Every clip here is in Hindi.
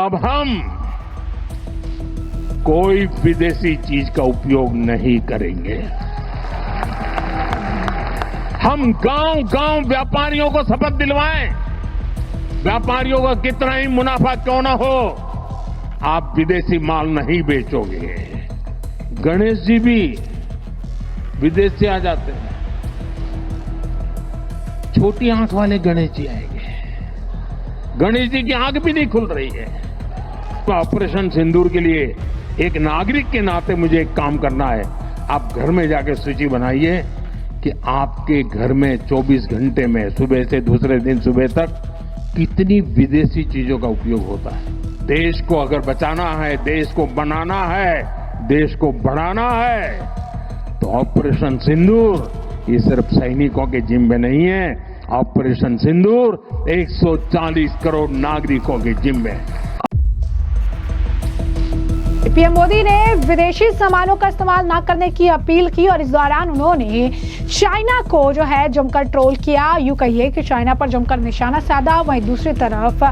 अब हम कोई विदेशी चीज का उपयोग नहीं करेंगे। हम गांव-गांव व्यापारियों को शपथ दिलवाएं, व्यापारियों का कितना ही मुनाफा क्यों ना हो, आप विदेशी माल नहीं बेचोगे। गणेश जी भी विदेश से आ जाते हैं, छोटी आंख वाले गणेश जी आएंगे। गणेश जी की आंख भी नहीं खुल रही है। तो ऑपरेशन सिंदूर के लिए एक नागरिक के नाते मुझे एक काम करना है। आप घर में जाकर सूची बनाइए कि आपके घर में 24 घंटे में सुबह से दूसरे दिन सुबह तक कितनी विदेशी चीजों का उपयोग होता है। देश को अगर बचाना है, देश को बनाना है, देश को बढ़ाना है, तो ऑपरेशन सिंदूर ये सिर्फ सैनिकों के जिम्मे नहीं है। ऑपरेशन सिंदूर 140 करोड़ नागरिकों के जिम्मे। पीएम मोदी ने विदेशी सामानों का इस्तेमाल न करने की अपील की और इस दौरान उन्होंने चाइना को जो है जमकर ट्रोल किया। यूं कहिए कि चाइना पर जमकर निशाना साधा। वहीं दूसरी तरफ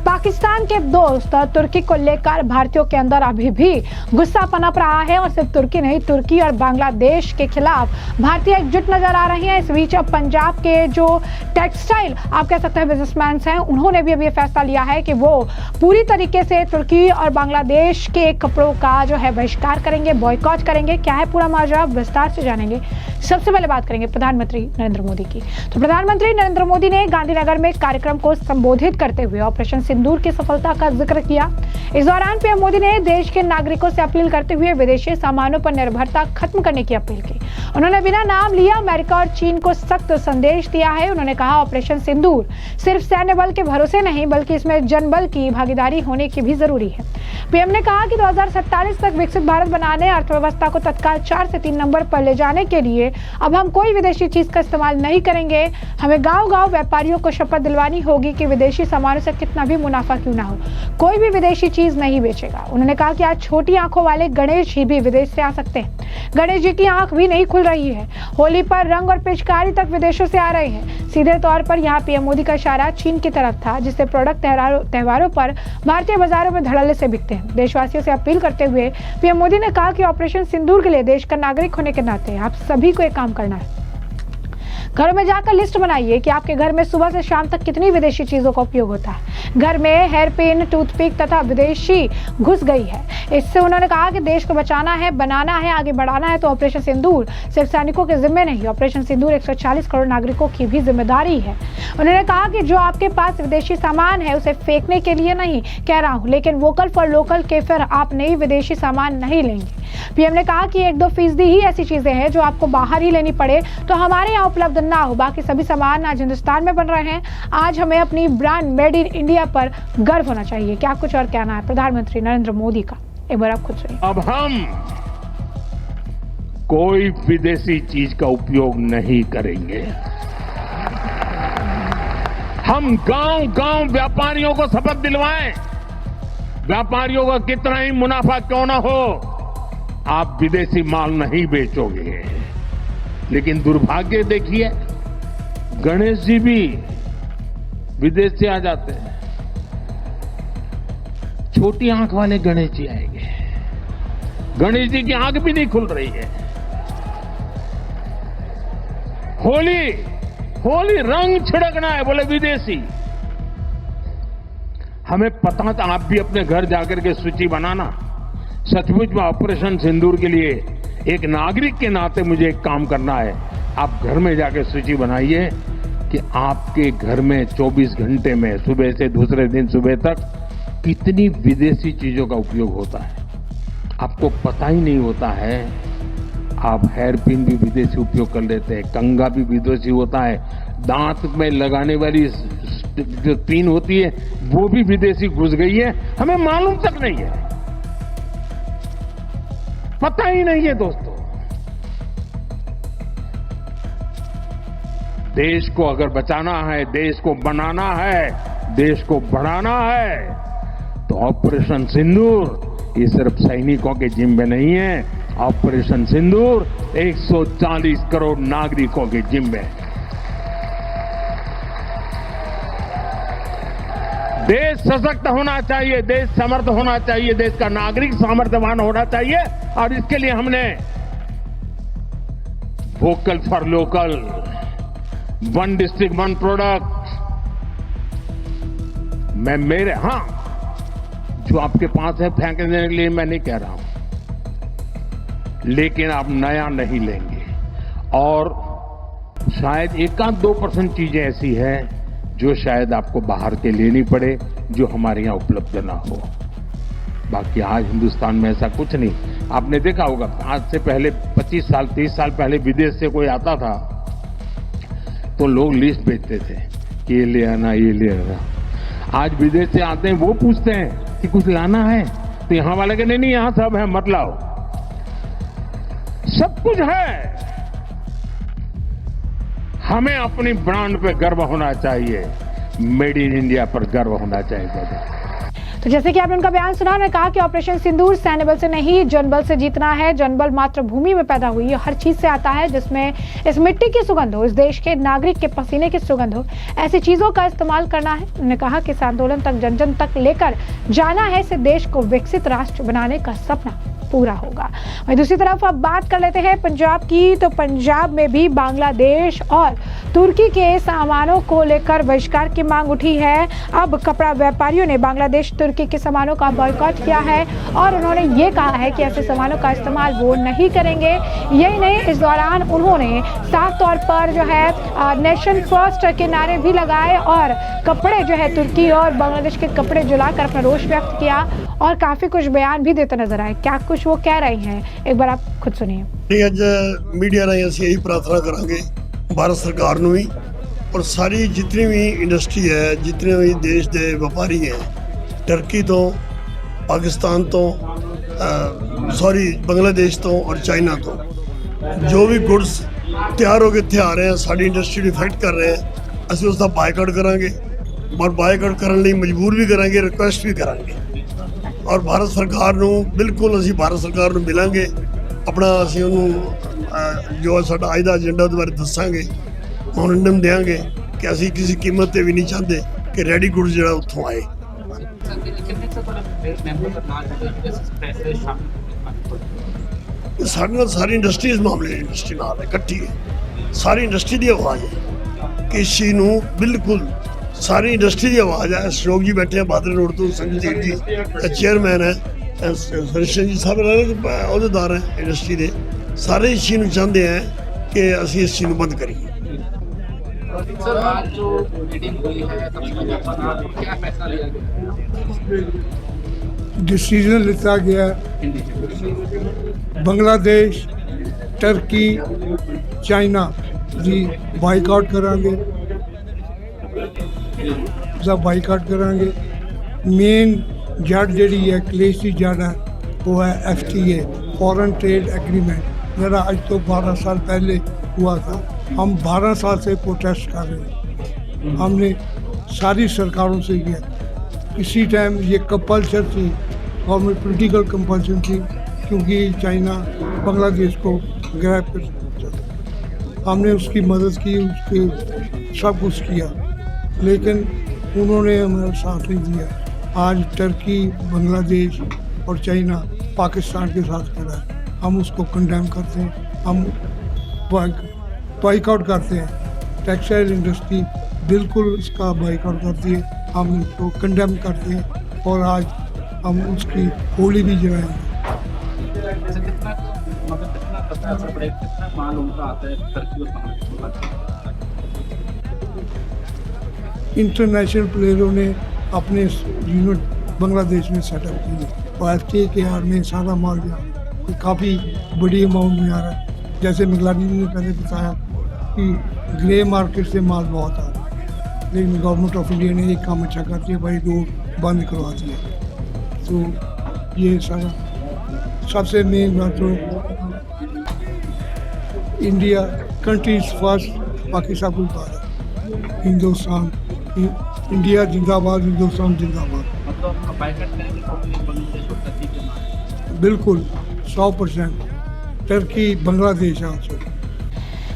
पाकिस्तान के दोस्त तुर्की को लेकर भारतीयों के अंदर अभी भी गुस्सा पनप रहा है और सिर्फ तुर्की नहीं, तुर्की और बांग्लादेश के खिलाफ भारतीय एकजुट नजर आ रही है। इस बीच अब पंजाब के जो टेक्सटाइल आप कह सकते हैं बिजनेसमैन हैं, उन्होंने भी अभी फैसला लिया है कि वो पूरी तरीके से तुर्की और बांग्लादेश के कपड़ों का जो है बहिष्कार करेंगे, बॉयकॉट करेंगे। क्या है पूरा माजरा, विस्तार से जानेंगे। सबसे पहले बात करेंगे प्रधानमंत्री नरेंद्र मोदी की। तो प्रधानमंत्री नरेंद्र मोदी ने गांधीनगर में एक कार्यक्रम को संबोधित करते हुए ऑपरेशन सिंदूर की सफलता का जिक्र किया। इस दौरान पीएम मोदी ने देश के नागरिकों से अपील करते हुए विदेशी सामानों पर निर्भरता खत्म करने की अपील की। उन्होंने बिना नाम लिए अमेरिका और चीन को सख्त संदेश दिया है। उन्होंने कहा ऑपरेशन सिंदूर सिर्फ सैन्य बल के भरोसे नहीं, बल्कि इसमें जनबल की भागीदारी होने की भी जरूरी है। पीएम ने कहा कि 2047 तक विकसित भारत बनाने, अर्थव्यवस्था को तत्काल 4 से 3 नंबर पर ले जाने के लिए अब हम कोई विदेशी चीज का इस्तेमाल नहीं करेंगे। हमें गांव-गांव व्यापारियों को शपथ दिलवानी होगी कि विदेशी सामानों से कितना भी मुनाफा क्यों ना हो, कोई भी विदेशी चीज नहीं बेचेगा। उन्होंने कहा कि आज छोटी आंखों वाले गणेश जी भी विदेश से आ सकते हैं। गणेश जी की आंख भी नहीं खुल रही है। होली पर रंग और पिचकारी तक विदेशों से आ रहे हैं। सीधे तौर पर यहाँ पीएम मोदी का इशारा चीन की तरफ था, जिससे प्रोडक्ट त्योहारों पर भारतीय बाजारों में धड़ल्ले से बिकते हैं। देशवासियों से अपील करते हुए पीएम मोदी ने कहा कि ऑपरेशन सिंदूर के लिए देश का नागरिक होने के नाते आप सभी को एक काम करना है। घरों में जाकर लिस्ट बनाइए कि आपके घर में सुबह से शाम तक कितनी विदेशी चीजों का उपयोग होता है। घर में हेयर पिन, टूथपिक तथा विदेशी घुस गई है। इससे उन्होंने कहा कि देश को बचाना है, बनाना है, आगे बढ़ाना है तो ऑपरेशन सिंदूर सिर्फ सैनिकों के जिम्मे नहीं, ऑपरेशन सिंदूर 140 करोड़ नागरिकों की भी जिम्मेदारी है। उन्होंने कहा कि जो आपके पास विदेशी सामान है उसे फेंकने के लिए नहीं कह रहा हूँ, लेकिन वोकल फॉर लोकल के फिर आप नई विदेशी सामान नहीं लेंगे। पीएम ने कहा कि 1-2% ही ऐसी चीजें हैं जो आपको बाहर ही लेनी पड़े तो हमारे यहाँ उपलब्ध ना हो, बाकी सभी सामान आज हिंदुस्तान में बन रहे हैं। आज हमें अपनी ब्रांड मेड इन इंडिया पर गर्व होना चाहिए। क्या कुछ और कहना है प्रधानमंत्री नरेंद्र मोदी का, एक बार आप खुद सुनिए। अब हम कोई विदेशी चीज का उपयोग नहीं करेंगे। हम गांव-गांव व्यापारियों को शपथ दिलवाएं, व्यापारियों का कितना ही मुनाफा क्यों ना हो, आप विदेशी माल नहीं बेचोगे। लेकिन दुर्भाग्य देखिए, गणेश जी भी विदेश से आ जाते हैं, छोटी आंख वाले गणेश जी आएंगे। गणेश जी की आंख भी नहीं खुल रही है। होली रंग छिड़कना है, बोले विदेशी। हमें पता था, आप भी अपने घर जाकर के सूची बनाना। सचमुच में ऑपरेशन सिंदूर के लिए एक नागरिक के नाते मुझे एक काम करना है। आप घर में जाकर सूची बनाइए कि आपके घर में 24 घंटे में सुबह से दूसरे दिन सुबह तक कितनी विदेशी चीजों का उपयोग होता है। आपको पता ही नहीं होता है। आप हेयर पिन भी विदेशी उपयोग कर लेते हैं, कंघा भी विदेशी होता है, दांत में लगाने वाली जो पिन होती है वो भी विदेशी घुस गई है, हमें मालूम तक नहीं है, पता ही नहीं है। दोस्तों, देश को अगर बचाना है, देश को बनाना है, देश को बढ़ाना है, तो ऑपरेशन सिंदूर ये सिर्फ सैनिकों के जिम्मे नहीं है। ऑपरेशन सिंदूर 140 करोड़ नागरिकों के जिम्मे है। देश सशक्त होना चाहिए, देश समर्थ होना चाहिए, देश का नागरिक सामर्थ्यवान होना चाहिए और इसके लिए हमने vocal for local, one district one product, मैं मेरे जो आपके पास है फेंक देने के लिए मैं नहीं कह रहा हूं, लेकिन आप नया नहीं लेंगे और शायद 1-2% चीजें ऐसी हैं जो शायद आपको बाहर के लेनी पड़े, जो हमारे यहां उपलब्ध ना हो। बाकी आज हिंदुस्तान में ऐसा कुछ नहीं। आपने देखा होगा आज से पहले 25 साल 30 साल पहले विदेश से कोई आता था तो लोग लिस्ट भेजते थे कि ये ले आना, ये ले आना। आज विदेश से आते हैं, वो पूछते हैं कि कुछ लाना है, तो यहां वाले के नहीं, यहां सब है, मत लाओ, सब कुछ है। हमें अपनी ब्रांड पे गर्व होना चाहिए, मेड इन इंडिया पर गर्व होना चाहिए। तो जैसे कि आपने उनका बयान सुना, उन्होंने कहा कि ऑपरेशन सिंदूर सैन्य बल से नहीं जनबल से जीतना है। जनबल मातृभूमि में पैदा हुई हर चीज से आता है, जिसमें इस मिट्टी की सुगंध हो, इस देश के नागरिक के पसीने की सुगंध हो, ऐसी चीजों का इस्तेमाल करना है। उन्होंने कहा कि इस आंदोलन तक जन जन तक लेकर जाना है, इससे देश को विकसित राष्ट्र बनाने का सपना पूरा होगा। वहीं दूसरी तरफ अब बात कर लेते हैं पंजाब की। तो पंजाब में भी बांग्लादेश और तुर्की के सामानों को लेकर बहिष्कार की मांग उठी है। अब कपड़ा व्यापारियों ने बांग्लादेश तुर्की के सामानों का बॉयकॉट किया है और उन्होंने ये कहा है कि ऐसे सामानों का इस्तेमाल वो नहीं करेंगे। यही नहीं, इस दौरान उन्होंने साफ तौर पर जो है नेशन फर्स्ट के नारे भी लगाए और कपड़े जो है तुर्की और बांग्लादेश के कपड़े जलाकर अपना रोष व्यक्त किया और काफी कुछ बयान भी देते नजर आए। क्या कुछ वो कह रही हैं, एक बार आप खुद सुनिए। अज मीडिया राਹੀਂ ਅਸੀਂ यही प्रार्थना करांगे भारत सरकार ਨੂੰ भी और सारी जितनी भी इंडस्ट्री है, जितने भी देश के व्यापारी हैं, टर्की तो, पाकिस्तान तो, बांग्लादेश तो और चाइना तो, जो भी गुड्स तैयार होकर इत्थे आ रहे हैं, साड़ी इंडस्ट्री इफेक्ट कर रहे हैं, असं उसका बायकॉट करांगे और बायकॉट करने लिए मजबूर भी करांगे, रिक्वेस्ट भी करांगे और भारत सरकार ਨੂੰ बिल्कुल ਅਸੀਂ भारत सरकार ਨੂੰ ਮਿਲਾਂਗੇ, अपना ਅਸੀਂ ਉਹਨੂੰ ਜੋ ਸਾਡਾ ਅੱਜ ਦਾ ਏਜੰਡਾ ਉਹਦੇ ਬਾਰੇ ਦੱਸਾਂਗੇ, ਮੈਮੋਰੰਡਮ ਦੇਵਾਂਗੇ ਕਿ ਅਸੀਂ ਕਿਸੇ ਕੀਮਤ ਤੇ ਵੀ ਨਹੀਂ ਚਾਹੁੰਦੇ ਕਿ ਰੈਡੀ ਗੁੱਡ ਜਿਹੜਾ ਉੱਥੋਂ ਆਏ। ਸਾਡੇ ਨਾਲ ਸਾਰੀ ਇੰਡਸਟਰੀ ਇਸ ਮਾਮਲੇ ਇੰਡਸਟਰੀ ਨਾਲ ਹੈ, ਇਕੱਠੀ ਹੈ, ਸਾਰੀ ਇੰਡਸਟਰੀ ਦੀ ਆਵਾਜ਼ ਹੈ ਕਿ ਇਸ ਚੀਜ਼ ਨੂੰ ਬਿਲਕੁਲ सारी इंडस्ट्री की आवाज़ है। अशोक जी बैठे हैं बादल रोड तो, संजीव जी चेयरमैन है, हरिशन जी साहब अहदेदार हैं इंडस्ट्री के, सारे इस चीज़ चाहते हैं कि असी इस चीज़ बंद करिए। डिसीजन लिया गया बांग्लादेश, टर्की, चाइना की बाइकआउट करांगे, ਦਾ ਬਾਈਕਾਟ ਕਰਾਂਗੇ। ਮੇਨ ਜੜ ਜਿਹੜੀ ਹੈ ਕਲੇਸ਼ ਦੀ ਜੜ ਹੈ वो है FTA फॉरेन ट्रेड एग्रीमेंट, मेरा आज तो 12 साल पहले हुआ था। हम 12 साल से प्रोटेस्ट कर रहे हैं, हमने सारी सरकारों से किया। किसी टाइम ये कंपल्सन थी, गवर्नमेंट पोलिटिकल कंपल्सन थी, क्योंकि चाइना बांग्लादेश को ग्रैब कर सकता, हमने उसकी मदद की, उसके सब कुछ किया, लेकिन उन्होंने हमारा साथ नहीं दिया। आज टर्की, बांग्लादेश और चाइना पाकिस्तान के साथ खड़ा है, हम उसको कंडेम करते हैं, हम बाइकआउट करते हैं। टेक्सटाइल इंडस्ट्री बिल्कुल इसका बाइकआउट करती है, हम उसको कंडेम करते हैं और आज हम उसकी होली भी जलाएंगे। इंटरनेशनल प्लेयरों ने अपने यूनिट बांग्लादेश में सेटअप किए और FTA के आड़ में सारा माल गया, काफ़ी बड़ी अमाउंट में आ रहा है। जैसे मिगलानी ने पहले बताया कि ग्रे मार्केट से माल बहुत आ रहा है, लेकिन गवर्नमेंट ऑफ इंडिया ने एक काम अच्छा कर दिया, भाई रोड बंद करवा दिया। तो ये सारा सबसे मेन बात तो इंडिया कंट्रीज फर्स्ट, बाकी सब कुछ आ रहा है। हिंदुस्तान, इंडिया जिंदाबाद, हिंदुस्तान जिंदाबाद। बिल्कुल 100% टर्की, बांग्लादेश आंसर।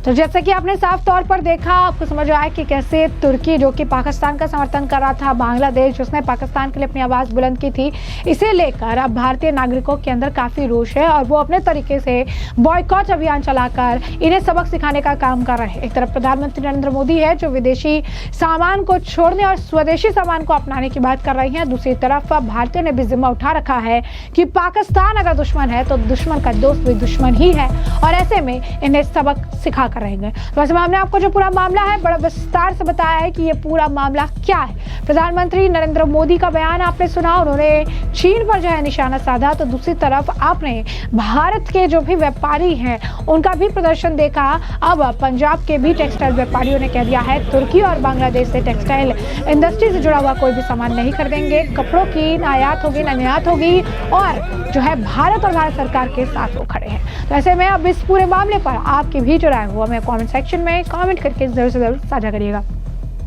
तो जैसा कि आपने साफ तौर पर देखा, आपको समझ आया कि कैसे तुर्की जो कि पाकिस्तान का समर्थन कर रहा था, बांग्लादेश जिसने पाकिस्तान के लिए अपनी आवाज बुलंद की थी, इसे लेकर अब भारतीय नागरिकों के अंदर काफी रोष है और वो अपने तरीके से बॉयकॉट अभियान चलाकर इन्हें सबक सिखाने का काम कर रहे हैं। एक तरफ प्रधानमंत्री नरेंद्र मोदी है जो विदेशी सामान को छोड़ने और स्वदेशी सामान को अपनाने की बात कर रही हैं। दूसरी तरफ भारतीयों ने भी जिम्मा उठा रखा है कि पाकिस्तान अगर दुश्मन है तो दुश्मन का दोस्त भी दुश्मन ही है और ऐसे में इन्हें सबक सिखा कर रहेंगे। तो वैसे हमने आपको जो पूरा मामला है बड़ा विस्तार से बताया है कि ये पूरा मामला क्या है। प्रधानमंत्री नरेंद्र मोदी का बयान आपने सुना, उन्होंने चीन पर जो है निशाना साधा, तो दूसरी तरफ आपने भारत के जो भी व्यापारी हैं उनका भी प्रदर्शन देखा। अब पंजाब के भी टेक्सटाइल व्यापारियों ने कह दिया है तुर्की और बांग्लादेश से टेक्सटाइल इंडस्ट्री से जुड़ा हुआ कोई भी सामान नहीं खरीदेंगे, कपड़ों की आयात होगी न निर्यात होगी और जो है भारत और भारत सरकार के साथ वो खड़े हैं। तो ऐसे में अब इस पूरे मामले पर आपकी भी जो राय हो हमें कमेंट सेक्शन में कमेंट करके जरूर से जरूर साझा करिएगा।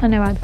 धन्यवाद।